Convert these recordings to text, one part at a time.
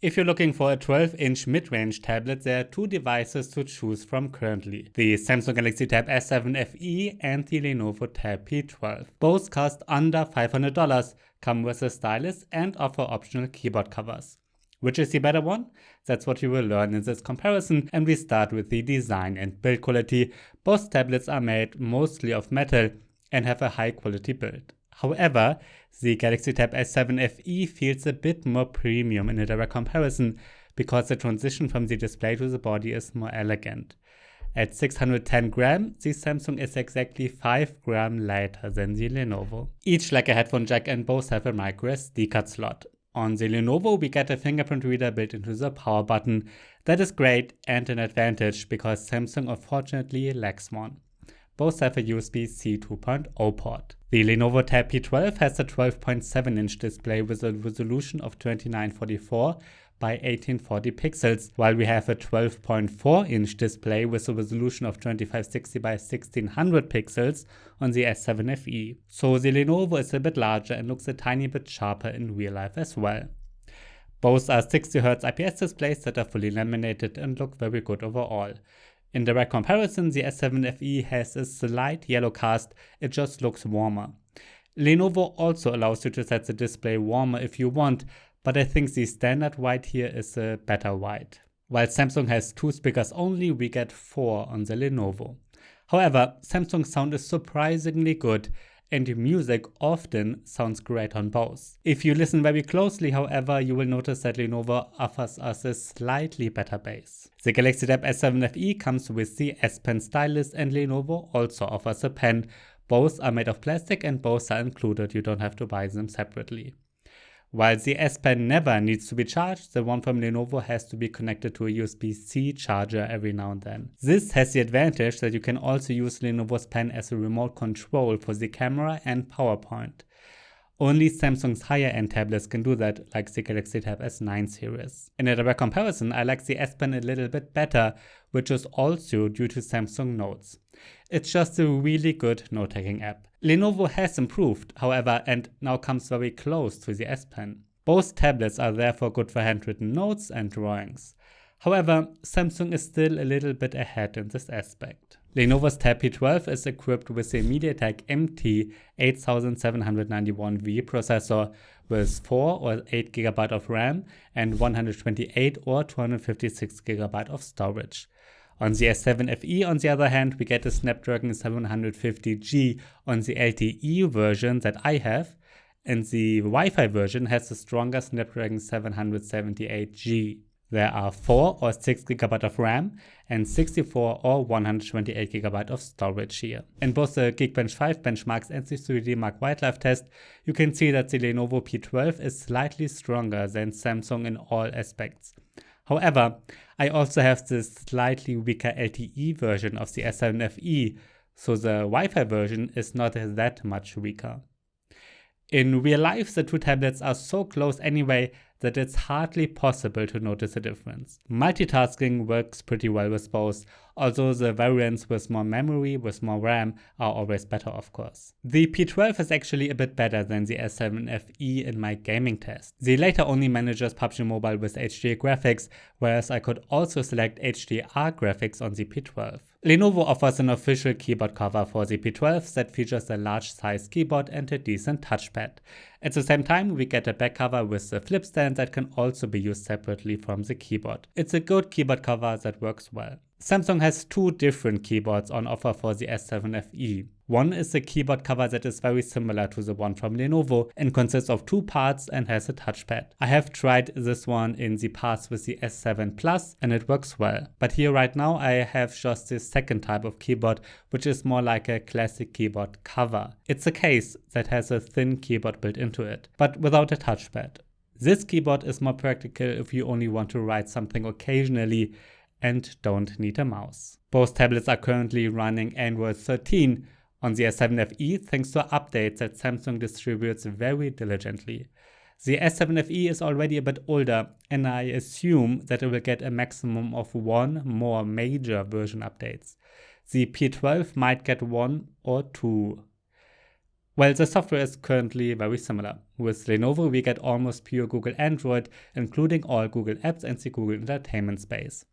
If you're looking for a 12-inch mid-range tablet, there are two devices to choose from currently: the Samsung Galaxy Tab S7 FE and the Lenovo Tab P12. Both cost under $500, come with a stylus, and offer optional keyboard covers. Which is the better one? That's what you will learn in this comparison, and we start with the design and build quality. Both tablets are made mostly of metal and have a high quality build. However, the Galaxy Tab S7 FE feels a bit more premium in a direct comparison because the transition from the display to the body is more elegant. At 610 grams, the Samsung is exactly 5 grams lighter than the Lenovo. Each lack a headphone jack and both have a micro SD card slot. On the Lenovo, we get a fingerprint reader built into the power button. That is great and an advantage because Samsung unfortunately lacks one. Both have a USB-C 2.0 port. The Lenovo Tab P12 has a 12.7-inch display with a resolution of 2944 by 1840 pixels, while we have a 12.4-inch display with a resolution of 2560 by 1600 pixels on the S7 FE. So the Lenovo is a bit larger and looks a tiny bit sharper in real life as well. Both are 60Hz IPS displays that are fully laminated and look very good overall. In direct comparison, the S7 FE has a slight yellow cast, it just looks warmer. Lenovo also allows you to set the display warmer if you want, but I think the standard white here is a better white. While Samsung has 2 speakers only, we get 4 on the Lenovo. However, Samsung sound is surprisingly good, and music often sounds great on both. If you listen very closely, however, you will notice that Lenovo offers us a slightly better bass. The Galaxy Tab S7 FE comes with the S Pen stylus, and Lenovo also offers a pen. Both are made of plastic and both are included, you don't have to buy them separately. While the S Pen never needs to be charged, the one from Lenovo has to be connected to a USB-C charger every now and then. This has the advantage that you can also use Lenovo's pen as a remote control for the camera and PowerPoint. Only Samsung's higher-end tablets can do that, like the Galaxy Tab S9 series. In a direct comparison, I like the S Pen a little bit better, which is also due to Samsung Notes. It's just a really good note-taking app. Lenovo has improved, however, and now comes very close to the S Pen. Both tablets are therefore good for handwritten notes and drawings. However, Samsung is still a little bit ahead in this aspect. Lenovo's Tab P12 is equipped with a MediaTek MT8791V processor with 4 or 8 GB of RAM and 128 or 256 GB of storage. On the S7 FE, on the other hand, we get a Snapdragon 750G on the LTE version that I have, and the Wi-Fi version has the stronger Snapdragon 778G. There are 4 or 6 GB of RAM and 64 or 128 GB of storage here. In both the Geekbench 5 benchmarks and the 3D Mark Wildlife test, you can see that the Lenovo P12 is slightly stronger than Samsung in all aspects. However, I also have the slightly weaker LTE version of the S7 FE, so the Wi-Fi version is not that much weaker. In real life, the two tablets are so close anyway that it's hardly possible to notice a difference. Multitasking works pretty well with both, although the variants with more memory, with more RAM, are always better of course. The P12 is actually a bit better than the S7 FE in my gaming test. The later only manages PUBG Mobile with HDR graphics, whereas I could also select HDR graphics on the P12. Lenovo offers an official keyboard cover for the P12 that features a large size keyboard and a decent touchpad. At the same time, we get a back cover with a flip stand that can also be used separately from the keyboard. It's a good keyboard cover that works well. Samsung has 2 different keyboards on offer for the S7 FE. One is a keyboard cover that is very similar to the one from Lenovo and consists of 2 parts and has a touchpad. I have tried this one in the past with the S7 Plus and it works well. But here right now I have just the second type of keyboard, which is more like a classic keyboard cover. It's a case that has a thin keyboard built into it, but without a touchpad. This keyboard is more practical if you only want to write something occasionally and don't need a mouse. Both tablets are currently running Android 13 on the S7 FE thanks to updates that Samsung distributes very diligently. The S7 FE is already a bit older and I assume that it will get a maximum of 1 more major version updates. The P12 might get 1 or 2. Well, the software is currently very similar. With Lenovo, we get almost pure Google Android, including all Google apps and the Google Entertainment Space.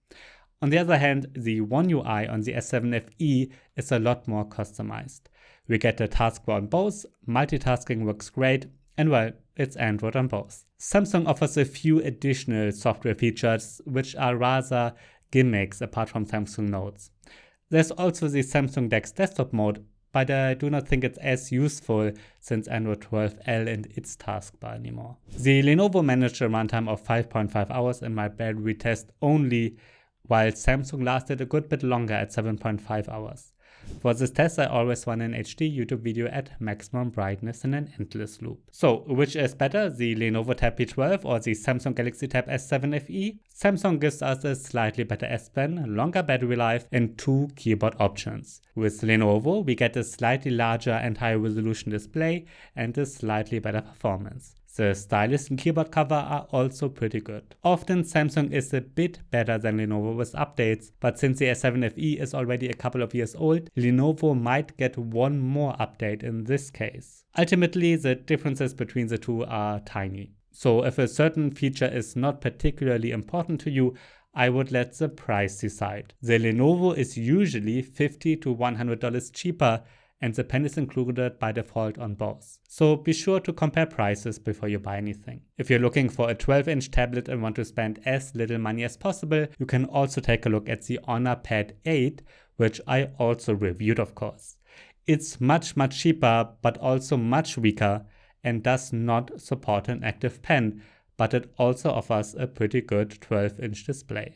On the other hand, the One UI on the S7 FE is a lot more customized. We get the taskbar on both, multitasking works great, and well, it's Android on both. Samsung offers a few additional software features which are rather gimmicks apart from Samsung Notes. There's also the Samsung DeX desktop mode, but I do not think it's as useful since Android 12L and its taskbar anymore. The Lenovo managed a runtime of 5.5 hours in my battery test only, while Samsung lasted a good bit longer at 7.5 hours. For this test, I always run an HD YouTube video at maximum brightness in an endless loop. So, which is better, the Lenovo Tab P12 or the Samsung Galaxy Tab S7 FE? Samsung gives us a slightly better S Pen, longer battery life, and 2 keyboard options. With Lenovo, we get a slightly larger and higher resolution display and a slightly better performance. The stylus and keyboard cover are also pretty good. Often Samsung is a bit better than Lenovo with updates, but since the S7 FE is already a couple of years old, Lenovo might get one more update in this case. Ultimately, the differences between the two are tiny. So if a certain feature is not particularly important to you, I would let the price decide. The Lenovo is usually $50 to $100 cheaper, and the pen is included by default on both. So be sure to compare prices before you buy anything. If you're looking for a 12-inch tablet and want to spend as little money as possible, you can also take a look at the Honor Pad 8, which I also reviewed, of course. It's much cheaper, but also much weaker, and does not support an active pen, but it also offers a pretty good 12-inch display.